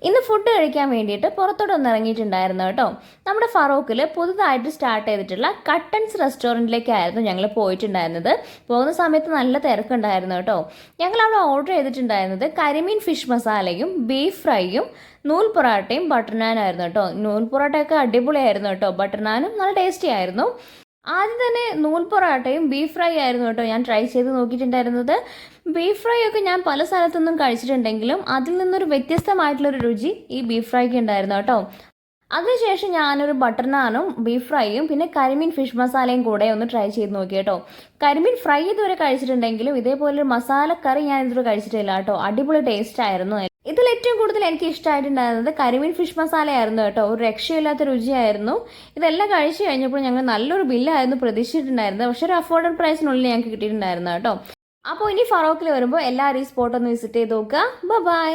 ഇന്ന് ഫുഡ് കഴിക്കാൻ വേണ്ടിയിട്ട് പുറത്തോട്ടൊന്ന് ഇറങ്ങിയിട്ടുണ്ടായിരുന്നു കേട്ടോ. നമ്മുടെ ഫറോക്കിൽ പുതുതായിട്ട് സ്റ്റാർട്ട് ചെയ്തിട്ടുള്ള കട്ടൻസ് റെസ്റ്റോറൻറ്റിലേക്കായിരുന്നു ഞങ്ങൾ പോയിട്ടുണ്ടായിരുന്നത്. പോകുന്ന സമയത്ത് നല്ല തിരക്കുണ്ടായിരുന്നു കേട്ടോ. ഞങ്ങൾ അവിടെ ഓർഡർ ചെയ്തിട്ടുണ്ടായിരുന്നത് കരിമീൻ ഫിഷ് മസാലയും ബീഫ് ഫ്രൈയും നൂൽ പൊറാട്ടയും ബട്ടർ നാനും ആയിരുന്നു കേട്ടോ. നൂൽ പൊറാട്ടയൊക്കെ അടിപൊളിയായിരുന്നു കേട്ടോ. ബട്ടർ നാനും നല്ല ടേസ്റ്റി ആയിരുന്നു. ആദ്യം തന്നെ നൂൽ പൊറാട്ടയും ബീഫ് ഫ്രൈ ആയിരുന്നു കേട്ടോ ഞാൻ ട്രൈ ചെയ്ത് നോക്കിയിട്ടുണ്ടായിരുന്നത്. ബീഫ് ഫ്രൈ ഒക്കെ ഞാൻ പല സ്ഥലത്തൊന്നും കഴിച്ചിട്ടുണ്ടെങ്കിലും അതിൽ നിന്നൊരു വ്യത്യസ്തമായിട്ടുള്ളൊരു രുചി ഈ ബീഫ് ഫ്രൈക്ക് ഉണ്ടായിരുന്നു കേട്ടോ. അതിനുശേഷം ഞാനൊരു ബട്ടർ നാനും ബീഫ് ഫ്രൈയും പിന്നെ കരിമീൻ ഫിഷ് മസാലയും കൂടെ ഒന്ന് ട്രൈ ചെയ്ത് നോക്കി കേട്ടോ. കരിമീൻ ഫ്രൈ ഇതുവരെ കഴിച്ചിട്ടുണ്ടെങ്കിലും ഇതേപോലൊരു മസാലക്കറി ഞാൻ ഇതുവരെ കഴിച്ചിട്ടില്ല കേട്ടോ. അടിപൊളി ടേസ്റ്റ് ആയിരുന്നു. ഇതിൽ ഏറ്റവും കൂടുതൽ എനിക്ക് ഇഷ്ടമായിട്ടുണ്ടായിരുന്നത് കരിമീൻ ഫിഷ് മസാല ആയിരുന്നു കേട്ടോ. ഒരു രക്ഷയില്ലാത്ത രുചിയായിരുന്നു. ഇതെല്ലാം കഴിച്ചു കഴിഞ്ഞപ്പോൾ ഞങ്ങൾ നല്ലൊരു ബില്ലായിരുന്നു പ്രതീക്ഷിച്ചിട്ടുണ്ടായിരുന്നത്. പക്ഷെ ഒരു അഫോർഡബിൾ പ്രൈസിനുള്ളിൽ ഞങ്ങൾക്ക് കിട്ടിയിട്ടുണ്ടായിരുന്നു കേട്ടോ. അപ്പോൾ ഇനി ഫറോക്കിൽ വരുമ്പോൾ എല്ലാവരും ഈ സ്പോട്ട് ഒന്ന് വിസിറ്റ് ചെയ്ത് നോക്കുക. ബൈ.